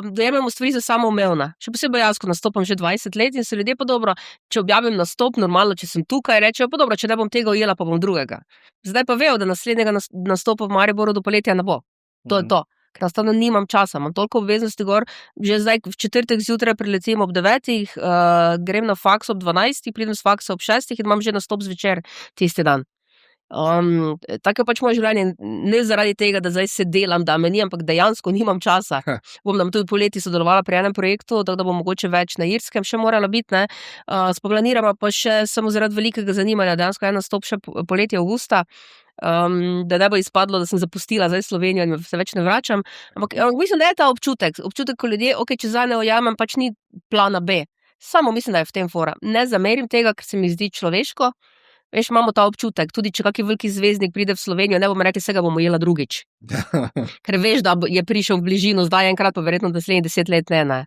dojemamo stvari za samoumevne. Še posebej jaz, ko nastopam že 20 let in so ljudje pa dobro, če objavim nastop, normalno, če sem tukaj, rečejo pa dobro, če ne bom tega ujela, pa bom drugega. Zdaj pa vejo, da naslednjega nastopa v Mariboru do poletja ne bo. To je to. Ker enostavno nimam časa, imam toliko obveznosti gor, že zdaj v četrtek zjutraj priletim ob 9, grem na faks ob 12, pridem s faksa ob 6 in imam že nastop zvečer tisti dan. Tako je pač moje življenje, ne zaradi tega, da zdaj se delam, da me ni, ampak dejansko nimam časa. Bom nam tudi poleti sodelovala pri enem projektu, tako da bom mogoče več na Irskem še morala biti, ne. Spoplaniramo pa še samo zaradi velikega zanimanja, dejansko en nastop še poleti avgusta, da ne bo izpadlo, da sem zapustila zdaj Slovenijo in se več ne vračam, ampak mislim, da je ta občutek, ko ljudje, če zdaj ne ujamem, pač ni plana B. Samo mislim, da je v tem fora. Ne zamerim tega, ker se mi zdi človeško. Veš, imamo ta občutek, tudi če kakšen veliki zvezdnik pride v Slovenijo, ne bomo rekli, se ga bomo ujela drugič. Ker veš, da je prišel v bližino, zdaj enkrat, pa verjetno naslednjih 10 let ne.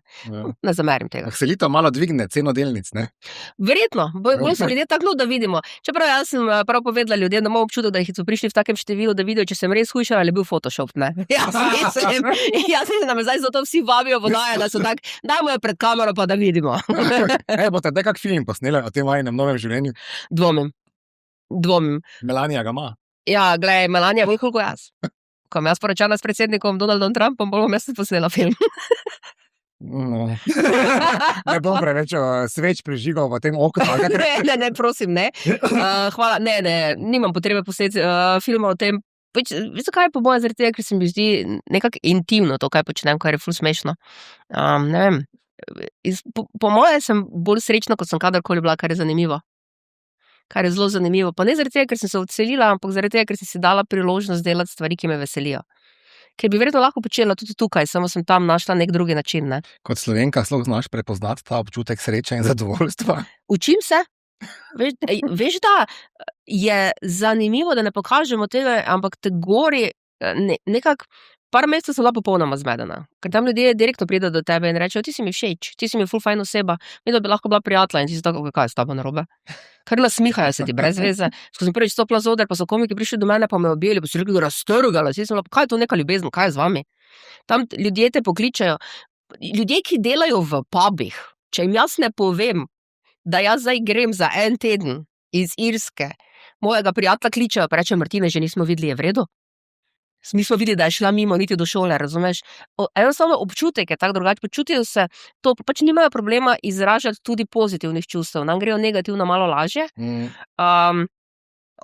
Ne zamerim tega. Selitev malo dvigne ceno delnic, ne? Verjetno, bolj so ljudje tako, da vidimo. Čeprav jaz sem prav povedala ljudem, da imam občutek, da so prišli v takem številu, da vidijo, če sem res hujšala ali je bil Photoshop, ne. Jaz mislim, da me zdaj zato vsi vabijo vodaje, da so tak, dajmo jo pred kamero, pa da vidimo. Boste kak film posneli o tem vajinem novem življenju? Dvomim. Melania ga ima. Ja, glej, Melania bolj koliko jaz. Ko bom jaz poročala s predsednikom Donaldom Trumpom, bom jaz posnela film. No. Ne bom preveč sveč prižigal v tem oknu. Ne, prosim, ne. Hvala, ne, nimam potrebe posneti filma o tem. Veš, zakaj je po moje, zaradi tega, ker se mi zdi nekako intimno to, kaj počnem, kar je ful smešno. Ne vem, po moje sem bolj srečna, kot sem kadarkoli bila, kar je zanimivo. Kar je zelo zanimivo. Pa ne zaradi tega, ker sem se odselila, ampak zaradi tega, ker sem si dala priložnost delati stvari, ki me veselijo. Ker bi verjetno lahko počela tudi tukaj, samo sem tam našla nek drugi način, ne. Kot Slovenka sploh znaš prepoznati ta občutek sreče in zadovoljstva? Učim se. Veš, da je zanimivo, da ne pokažemo tega, ampak te gori nekako. Par mesecev sem bila popolnoma zmedena, ker tam ljudje direktno pridejo do tebe in rečejo, ti si mi všeč, ti si mi ful fajn oseba, mi bi lahko bila prijatelja in ti si tako, kaj je s tabo narobe? Kar nasmihajo se ti brez veze. Ko sem prvič stopila z oder, pa so komiki prišli do mene, pa me objeli, pa so rekli, raztrgali, si sem bila, kaj je to neka ljubezen, kaj je z vami? Tam ljudje te pokličejo, ljudje, ki delajo v pubih, če jim jaz ne povem, da jaz zdaj grem za en teden iz Irske, mojega prijatelja kličejo, pa rečejo, Martine, že nismo videli, je v redu? Mi smo videli, da je šla mimo niti do šole, razumeš? Enostavno občutek je tako drugače, počutijo se, to pač nimajo problema izražati tudi pozitivnih čustev, nam grejo negativno malo lažje,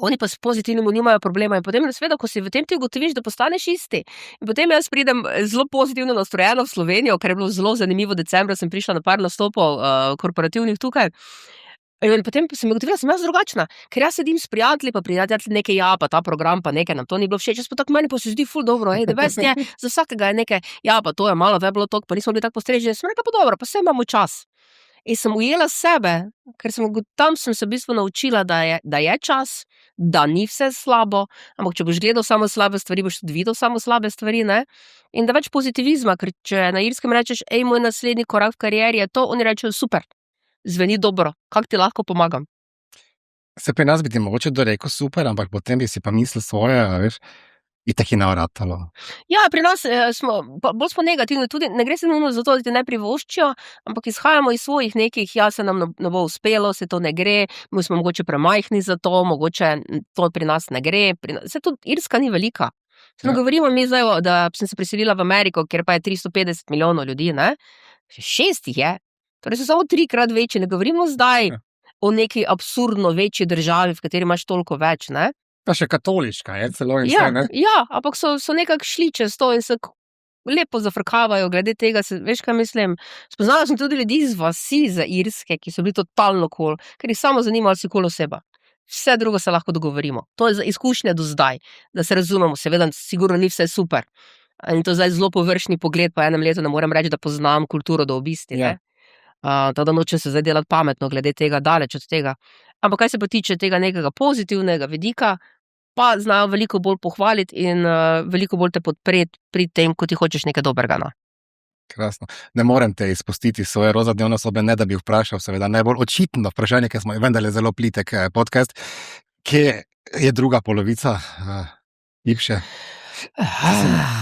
oni pa s pozitivnim nimajo problema in potem seveda, ko si v tem ti ugotoviš, da postaneš isti. In potem jaz pridem zelo pozitivno nastrojena v Slovenijo, ker je bilo zelo zanimivo, decembra sem prišla na par nastopov korporativnih tukaj. In potem sem ugotovila, sem jaz drugačna, ker jaz sedim s prijatelji, pa prijatelji nekaj, pa ta program, pa nekaj, nam to ni bilo všeč, jaz pa tako meni pa se zdi ful dobro, da vest je, za vsakega je nekaj, pa to je malo, bilo tok, pa nismo bili tako postreženi, sem rekla, pa dobro, pa vse imamo čas. In sem ujela sebe, ker tam sem se v bistvu naučila, da je čas, da ni vse slabo, ampak če boš gledal samo slabe stvari, boš tudi videl samo slabe stvari, ne? In da več pozitivizma, ker če na Irskem rečeš, moj naslednji korak v karieri je to, oni rečejo, super. Zveni dobro, kako ti lahko pomagam? Se pri nas bi ti mogoče dorekel super, ampak potem bi si pa mislil svoje, veš, in tako je navratalo. Ja, pri nas bolj smo negativni, tudi ne gre se nujno za to, da ti ne privoščijo, ampak izhajamo iz svojih nekih, se nam ne bo uspelo, se to ne gre, mi smo mogoče premajhni za to, mogoče to pri nas ne gre, se tudi Irska ni velika. Ne govorimo mi zdaj, da sem se priselila v Ameriko, kjer pa je 350 milijonov ljudi, ne? 6 jih je. Torej so samo 3-krat večji, ne govorimo zdaj o neki absurdno večji državi, v kateri imaš toliko več, ne? Pa še katoliška je celo in vse, ne? Ja, ampak so nekako šli čez to in se lepo zafrkavajo glede tega, veš, kaj mislim? Spoznala sem tudi ljudi iz vasi za Irske, ki so bili totalno cool, ker jih samo zanima, ali si cool oseba. Vse drugo se lahko dogovorimo. To je za izkušnje do zdaj, da se razumemo, seveda sigurno ni vse super. In to zdaj zelo površni pogled, po enem letu ne morem reči, da poznam kulturo do obisti. Ja. Tako da nočem se zdaj delati pametno glede tega, daleč od tega. Ampak kaj se pa tiče tega nekega pozitivnega vidika, pa znajo veliko bolj pohvaliti in veliko bolj te podpreti pri tem, ko ti hočeš nekaj dobrega. No. Krasno. Ne morem te izpustiti svoje rozadnevne osobe, ne da bi vprašal, seveda najbolj očitno vprašanje, ker smo vendar zelo plitek podcast, kje je druga polovica Ipše?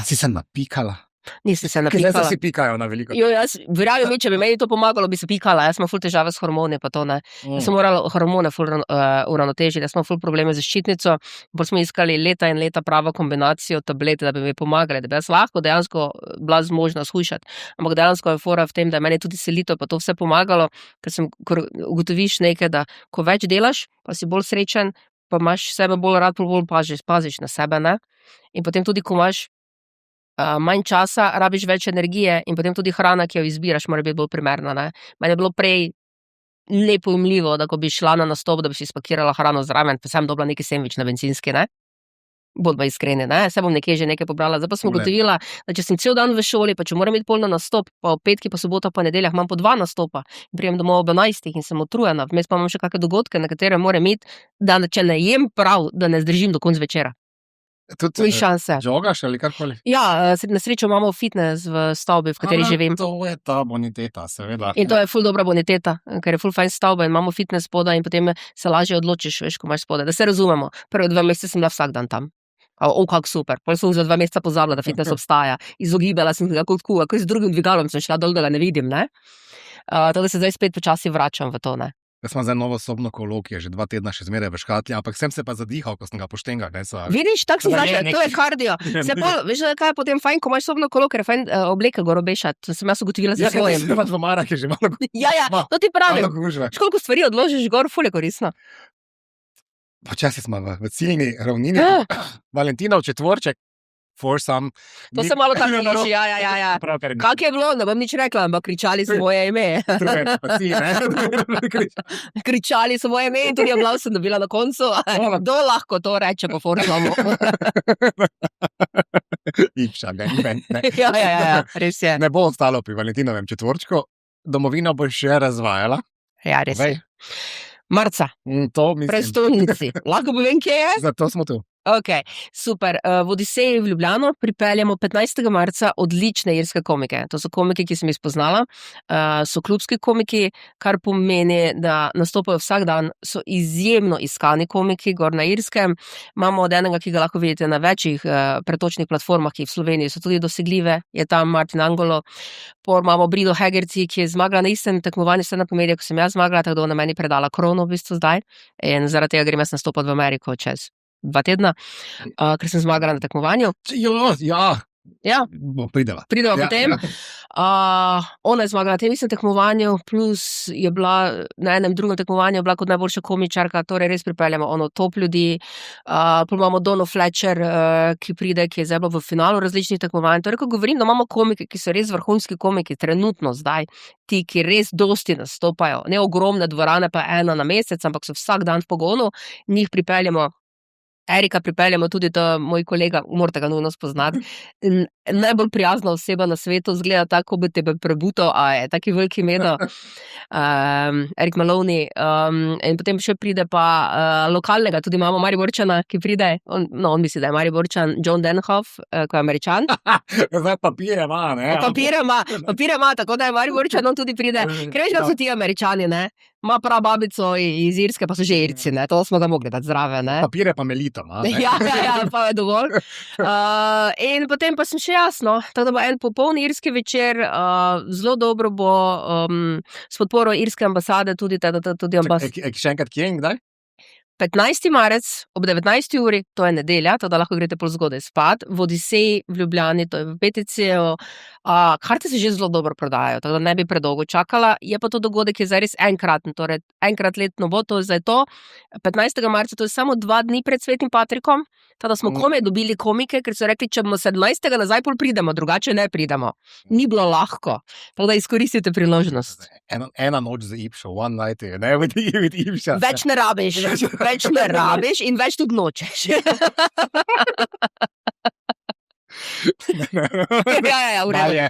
Si se napikala? Nisem se Zdaj napikala. se si pikajo na veliko. Jo, verjamem mi, če bi meni to pomagalo, bi se pikala. Jaz imam ful težave s hormoni, pa to ne. Jaz sem morala hormone ful uravnotežiti, jaz imam ful probleme z ščitnico. Bolj smo iskali leta in leta pravo kombinacijo tablete, da bi mi pomagali, da bi jaz lahko dejansko bila zmožna shujšati. Ampak dejansko je fora v tem, da je meni tudi selitev pa to vse pomagalo, ker ugotoviš nekaj, da ko več delaš, pa si bolj srečen, pa imaš sebe bolj rad, bolj paziš na sebe, ne? In potem tudi, ko imaš manj časa, rabiš več energije in potem tudi hrana, ki jo izbiraš, mora biti bolj primerna. Ne? Meni je bilo prej nepojmljivo, da ko bi šla na nastop, da bi si spakirala hrano zraven, pa sem dobila neki sendvič na bencinski, ne? Bodba iskreni, ne? Se bom nekje že nekaj pobrala. Zdaj pa sem ugotovila, da če sem cel dan v šoli, pa če moram iti pol na nastop, pa v petki, pa sobota, pa nedeljah, imam po 2 nastopa in prijem domov ob 11 in sem utrujena, vmes pa imam še kakšne dogodke, na katere moram iti, da če ne jem prav, da ne zdržim do konca večera. To je šanse. Jogaš ali karkoli? Ja, na srečo imamo fitness v stavbi, v kateri živim. To je ta boniteta, seveda. In to je ful dobra boniteta, ker je ful fajn stavba in imamo fitness spoda in potem se lažje odločiš, veš, ko imaš spoda. Da se razumemo, prve 2 mesece sem bila vsak dan tam. Kak super, potem sem za 2 meseca pozabila, da fitness obstaja. Izogibala sem ga kot kuga, kot z drugim dvigalom sem šla dol, da ga ne vidim, ne? Tako da se zdaj spet počasi vračam v to, ne? Jaz sem zdaj novo sobno kolo, ki je že 2 tedna še zmeraj v škatli, ampak sem se pa zadihal, ko sem ga poštengal. Vidiš, tako si začel, to je kardio. Veš, kaj je potem fajn, ko imaš sobno kolo, ker je fajn obleke gor obešati. To sem jaz ugotovila za svojim. Ja, v Marah je že malo. Ja, to ti pravim. Koliko stvari odložiš gor, ful je koristno. Počasi smo v ciljni ravnini. Valentinov četvorček. To se malo tako loži, ja. Kak je bilo, ne bom nič rekla, ampak kričali so moje ime. Kričali so moje ime in tudi aplauz sem dobila na koncu. Kdo lahko to reče po Forsamu? Ipša, ne. Ja, res je. Ne bo ostalo pri Valentinovem četvorčku, domovino boš še razvajala. Ja, res je. Marca, prestolnici. Lahko povem, kje je? Zato smo tu. Ok, super. V Odiseji v Ljubljano pripeljamo 15. marca odlične irske komike. To so komiki, ki sem jih spoznala. So klubski komiki, kar pomeni, da nastopajo vsak dan. So izjemno iskani komiki gor na Irskem. Imamo od enega, ki ga lahko vidite na večjih pretočnih platformah, ki v Sloveniji so tudi dosegljive. Je tam Martin Angolo. Imamo Brido Hegerci, ki je zmagala na istem tekmovanju, vse na komedije, ko sem jaz zmagala, tako da ona meni predala krono v bistvu zdaj. In zaradi tega grem jaz nastopati v Ameriko čez 2 tedna, ker sem zmagala na tekmovanju. Ja. Prideva potem. Ona je zmagala na tem istem tekmovanju, plus je bila na enem drugem tekmovanju bila kot najboljša komičarka, torej res pripeljamo ono top ljudi. Imamo Dono Fletcher, ki pride, ki je zdaj bila v finalu različnih tekmovanj. Torej, ko govorim, da imamo komike, ki so res vrhunski komiki, trenutno zdaj, ti, ki res dosti nastopajo, ne ogromne dvorane, pa 1 na mesec, ampak so vsak dan v pogonu, njih pripeljamo. Erika pripeljamo tudi, to moj kolega, morate ga nujno spoznati. Najbolj prijazna oseba na svetu, zgleda tako, bi tebe prebuto, a je taki veliki medo. Erik Maloney. In potem še pride pa lokalnega, tudi imamo Mariborčana, ki pride, on misli, da je Mariborčan, John Denhoff, ko je Američan. Zdaj papire ima, ne? Papire ima, tako da je Mariborčan, on tudi pride. Ker veš, kako so ti Američani, ne? Ma prav babico iz Irske, pa so že Irci, ne? To smo ga mogli dati zdrave, ne? Papire pa melito, ne? Ja, pa je dovolj. In potem pa sem še jasno, tako da bo en popoln irski večer, zelo dobro bo s podporo irske ambasade, tudi ambasade. Še enkrat, kje in kdaj? 15. marec ob 19. uri, to je nedelja, tako da lahko greste pol zgodaj spat, v Odiseji v Ljubljani, to je v PTC-ju. Karte se že zelo dobro prodajajo, tako da ne bi predolgo čakala. Je pa to dogodek, ki je zdaj res enkraten, torej enkrat letno bo, to je zdaj to. 15. marca, to je samo 2 dni pred Svetim Patrikom, tako da smo komaj dobili komike, ker so rekli, če bomo 17. nazaj pol pridemo, drugače ne pridemo. Ni bilo lahko, tako da izkoristite priložnost. Ena noč za Ipšo, one night, ne, with Ipša. Več ne rabiš in več tudi nočeš. Ja, v redu.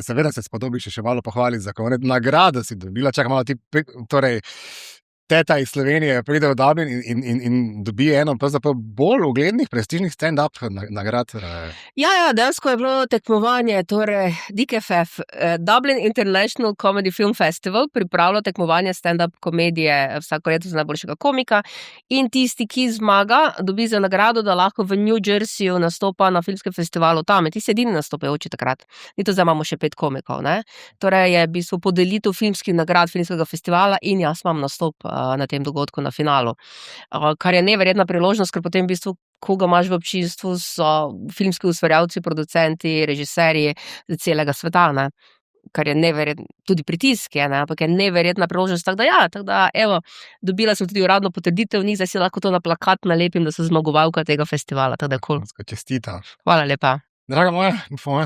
Seveda se spodobiš še malo pohvaliti za konec. Nagrado si dobila, čakaj malo ti, torej, teta iz Slovenije pride v Dublin in dobi eno pravzaprav bolj uglednih, prestižnih stand-up nagrad. Ja, dejansko je bilo tekmovanje, torej DKFF, Dublin International Comedy Film Festival, pripravlja tekmovanje stand-up komedije vsako leto za najboljšega komika in tisti, ki zmaga, dobi za nagrado, da lahko v New Jerseyju nastopa na filmskem festivalu tam. Ti si edini nastopajoči takrat. Mi to zdaj imamo še 5 komikov, ne? Torej je v bistvu podelitev filmskih nagrad filmskega festivala in jaz imam nastop na tem dogodku na finalu. Kar je neverjetna priložnost, ker potem v bistvu, koga imaš v občinstvu, so filmski ustvarjalci, producenti, režiserji z celega sveta, ne? Kar je neverjetno, tudi pritisk je, ne? Ampak je neverjetna priložnost, tako da, evo, dobila sem tudi uradno potrditev, zdaj si lahko to na plakat nalepim, da so zmagovalka tega festivala, tako da cool. Čestitam. Hvala lepa. Draga moja,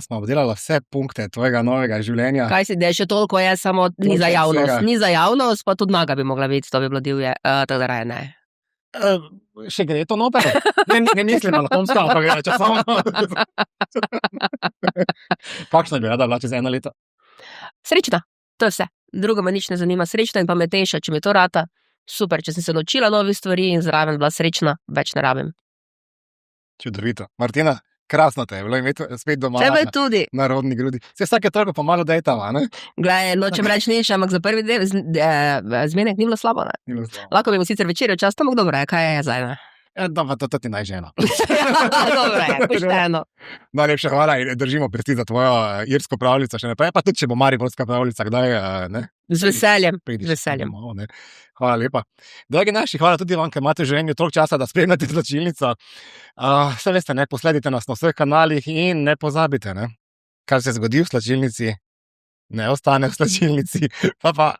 smo obdelala vse punkte tvojega novega življenja. Kaj si, da je še toliko, je samo ni za javnost. Ni za javnost, pa tudi naga bi mogla biti, to bi bilo divje, tako da raje ne. Še gre to noter? Ne mislim na lakomsko, ampak gre časovno. Kakšna bi rada bila čez 1 leto? Srečna, to je vse. Drugo me nič ne zanima, srečna in pametnejša, če mi to rata. Super, če sem se naučila novih stvari in zraven bila srečna, več ne rabim. Čudovito. Martina, krasno te je bilo imeti spet doma Tebe tudi. na rodni grudi. Vsake toliko pa malo dejtava, ne? Glej, nočem reči nič, ampak za prvi del zmenek ni bilo slabo, ne? Ni bilo slabo. Lahko bi mu sicer večerjo čas, ampak dobro je, kaj je zdaj, ne? Pa to ti naj žena. Dobro je, pošteno. Najlepša hvala in držimo prsti za tvojo irsko pravljico še naprej, pa tudi če bo mariborska pravljica, kdaj, ne? Z veseljem, Pridiš z veseljem. domov, ne. Hvala lepa. Dragi naši, hvala tudi vam, ker imate v življenju toliko časa, da spremljate Slačilnico. Saj veste, ne, posledite nas na vseh kanalih in ne pozabite, ne. Kar se zgodi v Slačilnici, ne ostane v Slačilnici. Pa.